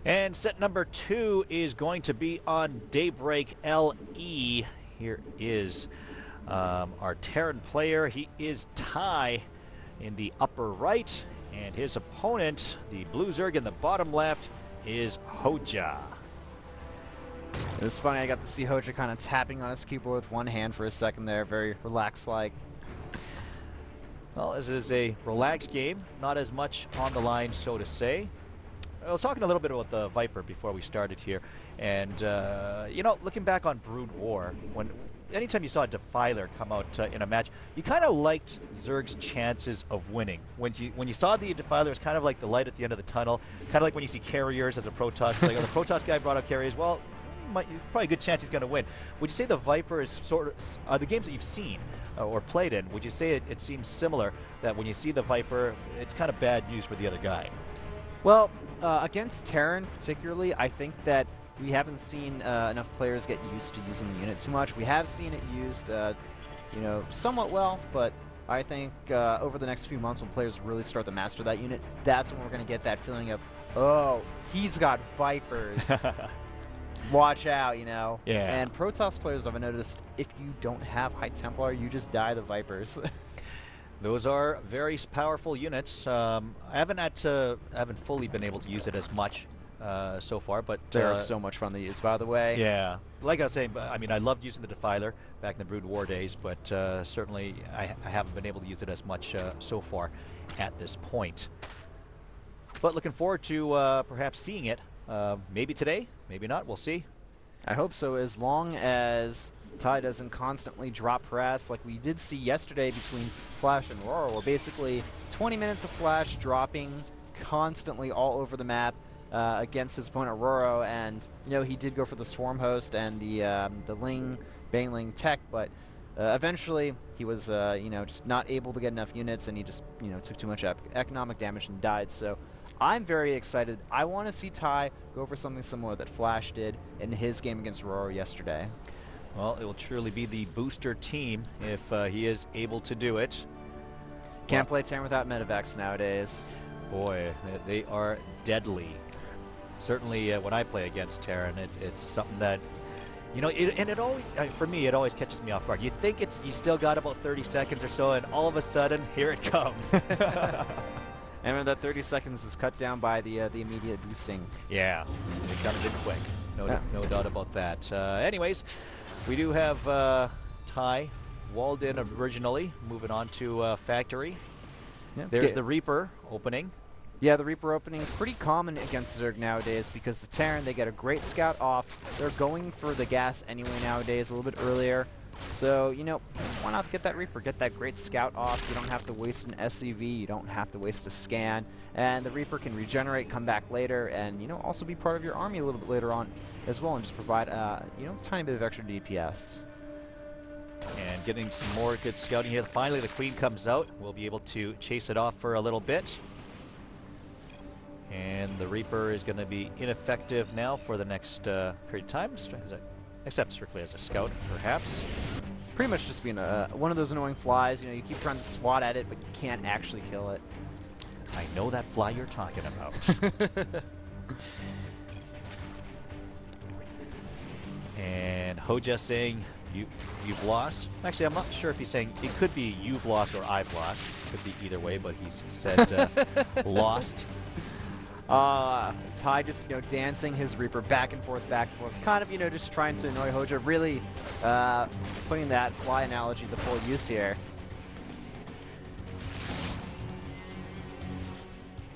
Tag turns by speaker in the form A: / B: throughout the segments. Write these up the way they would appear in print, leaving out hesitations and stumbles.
A: And set number 2 is going to be on Daybreak LE. Here is our Terran player. He is Ty in the upper right, and his opponent, the Blue Zerg in the bottom left, is Hoejja.
B: It was funny, I got to see Hoejja kind of tapping on his keyboard with one hand for a second there, very relaxed-like.
A: Well, this is a relaxed game, not as much on the line, so to say. I was talking a little bit about the Viper before we started here, and you know, looking back on Brood War, anytime you saw a Defiler come out in a match, you kind of liked Zerg's chances of winning. When you saw the Defiler, it's kind of like the light at the end of the tunnel, kind of like when you see Carriers as a Protoss. Like, oh, the Protoss guy brought up Carriers. Well, probably a good chance he's going to win. Would you say the Viper is sort of the games that you've seen or played in? Would you say it seems similar that when you see the Viper, it's kind of bad news for the other guy?
B: Well, against Terran particularly, I think that we haven't seen enough players get used to using the unit too much. We have seen it used, you know, somewhat well, but I think over the next few months when players really start to master that unit, that's when we're going to get that feeling of, oh, he's got Vipers. Watch out, you know.
A: Yeah.
B: And Protoss players, I've noticed, if you don't have High Templar, you just die the Vipers.
A: Those are very powerful units. I haven't fully been able to use it as much so far, but
B: they're so much fun to use, by the way.
A: Yeah, like I was saying, I mean, I loved using the Defiler back in the Brood War days, but certainly I haven't been able to use it as much so far at this point. But looking forward to perhaps seeing it. Maybe today, maybe not. We'll see.
B: I hope so, as long as Ty doesn't constantly drop harass like we did see yesterday between Flash and Aurora, where basically 20 minutes of Flash dropping constantly all over the map against his opponent Aurora, and you know, he did go for the Swarm Host and the Ling, Baneling tech, but eventually he was you know, just not able to get enough units, and he just, you know, took too much economic damage and died. So I'm very excited. I want to see Ty go for something similar that Flash did in his game against Aurora yesterday.
A: Well, it will truly be the booster team if he is able to do it.
B: Can't play Terran without Medivacs nowadays.
A: Boy, they are deadly. Certainly when I play against Terran, it's something that, you know, and it always, for me, it always catches me off guard. You think you still got about 30 seconds or so, and all of a sudden, here it comes.
B: And when that 30 seconds is cut down by the immediate boosting.
A: Yeah, it comes in quick. No doubt about that. Anyways, we do have Ty walled in originally, moving on to Factory. Yeah. There's the Reaper opening.
B: Yeah, the Reaper opening, pretty common against Zerg nowadays because the Terran, they get a great scout off. They're going for the gas anyway nowadays, a little bit earlier. So, you know, why not get that Reaper, get that great scout off. You don't have to waste an SCV, you don't have to waste a scan, and the Reaper can regenerate, come back later, and, you know, also be part of your army a little bit later on as well, and just provide, you know, a tiny bit of extra DPS.
A: And getting some more good scouting here. Finally, the Queen comes out. We'll be able to chase it off for a little bit. And the Reaper is going to be ineffective now for the next period of time, except strictly as a scout, perhaps.
B: Pretty much just being one of those annoying flies. You know, you keep trying to swat at it, but you can't actually kill it.
A: I know that fly you're talking about. And Hoejja saying, you've lost. Actually, I'm not sure if he's saying, it could be you've lost or I've lost. Could be either way, but he's said lost.
B: Ty just, you know, dancing his Reaper back and forth, kind of, you know, just trying to annoy Hoejja, really putting that fly analogy to full use here.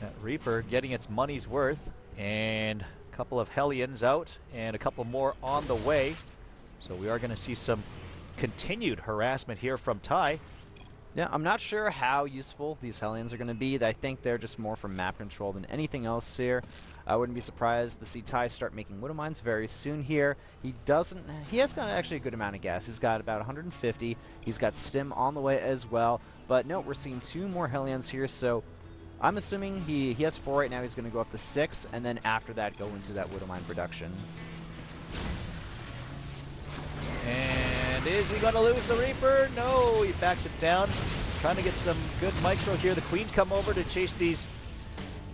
A: That Reaper getting its money's worth, and a couple of Hellions out, and a couple more on the way. So we are going to see some continued harassment here from Ty.
B: Yeah, I'm not sure how useful these Hellions are going to be. I think they're just more for map control than anything else here. I wouldn't be surprised to see Ty start making Widow Mines very soon here. He has got actually a good amount of gas. He's got about 150. He's got Stim on the way as well. But no, we're seeing 2 more Hellions here, so I'm assuming he has 4 right now. He's going to go up to 6, and then after that go into that Widow Mine production.
A: And is he going to lose the Reaper? No, he backs it down. Trying to get some good micro here. The Queens come over to chase these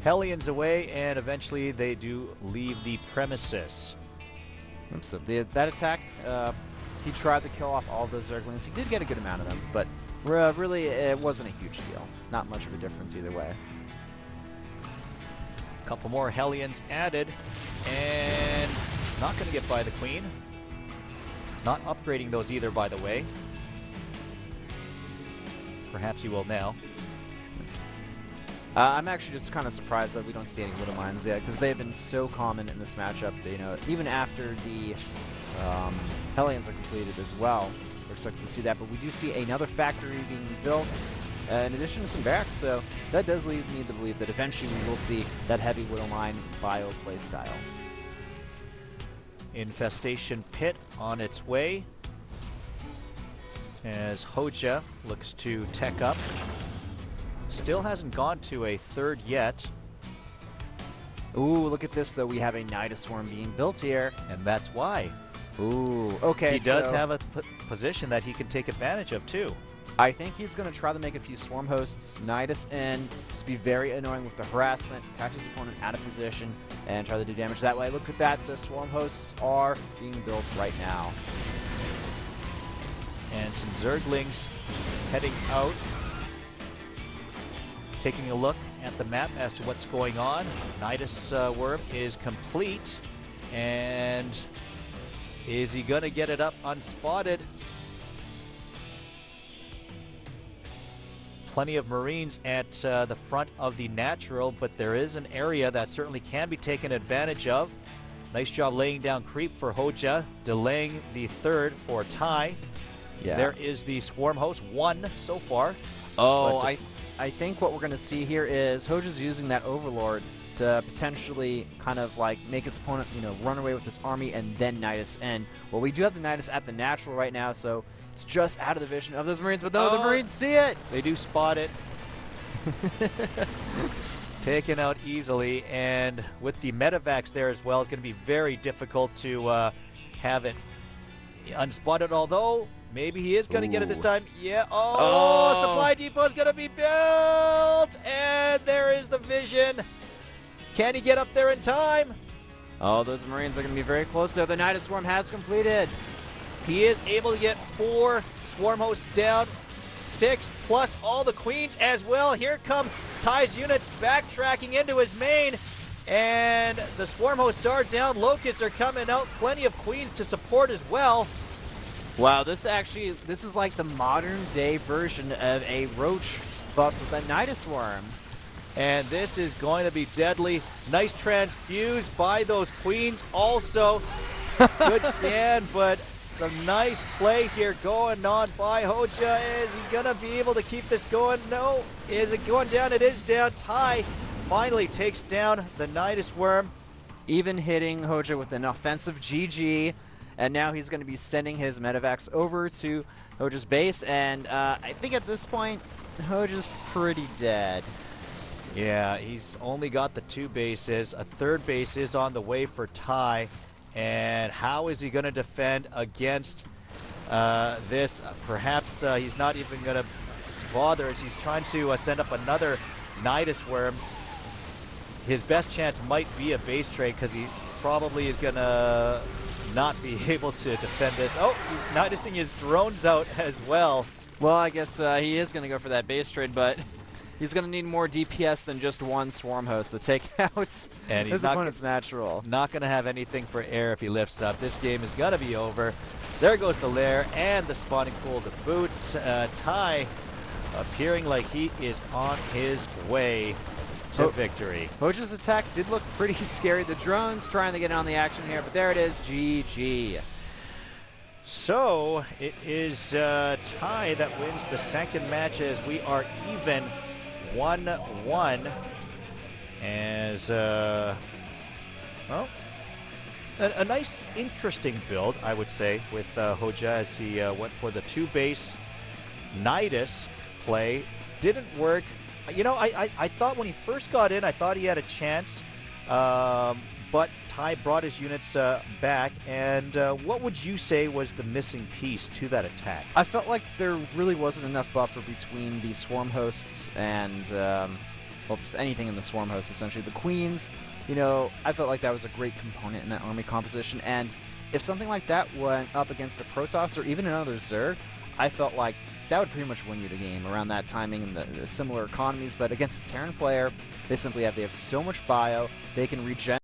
A: Hellions away, and eventually they do leave the premises.
B: Oops, so that attack, he tried to kill off all those Zerglings. He did get a good amount of them, but really it wasn't a huge deal. Not much of a difference either way.
A: A couple more Hellions added, and not going to get by the Queen. Not upgrading those either, by the way. Perhaps he will now.
B: I'm actually just kind of surprised that we don't see any Widow Mines yet, because they've been so common in this matchup. You know, even after the Hellions are completed as well, we're expecting to see that. But we do see another factory being built, in addition to some barracks. So that does lead me to believe that eventually we will see that heavy Widow Mine bio play style.
A: Infestation Pit on its way, as Hoejja looks to tech up. Still hasn't gone to a third yet.
B: Ooh, look at this, though. We have a Nidus Swarm being built here.
A: And that's why.
B: Ooh, okay.
A: He does have a position that he can take advantage of, too.
B: I think he's going to try to make a few Swarm Hosts, Nidus in, just be very annoying with the harassment, catch his opponent out of position, and try to do damage that way. Look at that. The Swarm Hosts are being built right now.
A: And some Zerglings heading out. Taking a look at the map as to what's going on. Nidus Worm is complete. And is he going to get it up unspotted? Plenty of Marines at the front of the natural, but there is an area that certainly can be taken advantage of. Nice job laying down creep for Hoejja, delaying the third for Ty.
B: Yeah.
A: There is the Swarm Host, one so far.
B: Oh, I think what we're going to see here is Hoejja's using that Overlord to potentially kind of like make his opponent, you know, run away with this army and then Nidus in. Well, we do have the Nidus at the natural right now, so it's just out of the vision of those Marines, but no, the Marines see it!
A: They do spot it. Taken out easily, and with the Medivacs there as well, it's going to be very difficult to have it unspotted, although maybe he is going to get it this time. Yeah. Oh, supply depot is going to be built, and there is the vision. Can he get up there in time?
B: Oh, those Marines are going to be very close there. The Nidus Swarm has completed.
A: He is able to get 4 Swarm Hosts down, 6 plus all the Queens as well. Here come Ty's units backtracking into his main, and the Swarm Hosts are down. Locusts are coming out. Plenty of Queens to support as well.
B: Wow, this is like the modern day version of a Roach bust with that Nidus Worm.
A: And this is going to be deadly. Nice transfuse by those Queens also. Good scan, but some nice play here going on by Hoejja. Is he going to be able to keep this going? No. Is it going down? It is down. Ty finally takes down the Nidus Worm.
B: Even hitting Hoejja with an offensive GG. And now he's going to be sending his Medivacs over to Hoejja's base. And I think at this point, Hoejja's pretty dead.
A: Yeah, he's only got the 2 bases. A third base is on the way for Ty. And how is he going to defend against this? Perhaps he's not even going to bother as he's trying to send up another Nidus Worm. His best chance might be a base trade because he probably is going to not be able to defend this. Oh, he's noticing his drones out as well.
B: Well, I guess he is going to go for that base trade, but he's going to need more DPS than just one Swarm Host to take out
A: and
B: his opponent's natural.
A: Not going to have anything for air if he lifts up. This game is going to be over. There goes the lair and the spawning pool to boot. Ty appearing like he is on his way to victory.
B: Hoejja's attack did look pretty scary. The drones trying to get on the action here, but there it is, GG.
A: So it is Ty that wins the second match as we are even 1-1. As, well, a nice, interesting build, I would say, with Hoejja as he went for the 2-base Nidus play. Didn't work. You know, I thought when he first got in, I thought he had a chance, but Ty brought his units back, and what would you say was the missing piece to that attack?
B: I felt like there really wasn't enough buffer between the Swarm Hosts and well, just anything in the Swarm host, essentially. The Queens, you know, I felt like that was a great component in that army composition, and if something like that went up against a Protoss or even another Zerg, I felt like that would pretty much win you the game around that timing and the similar economies. But against a Terran player, they have so much bio, they can regen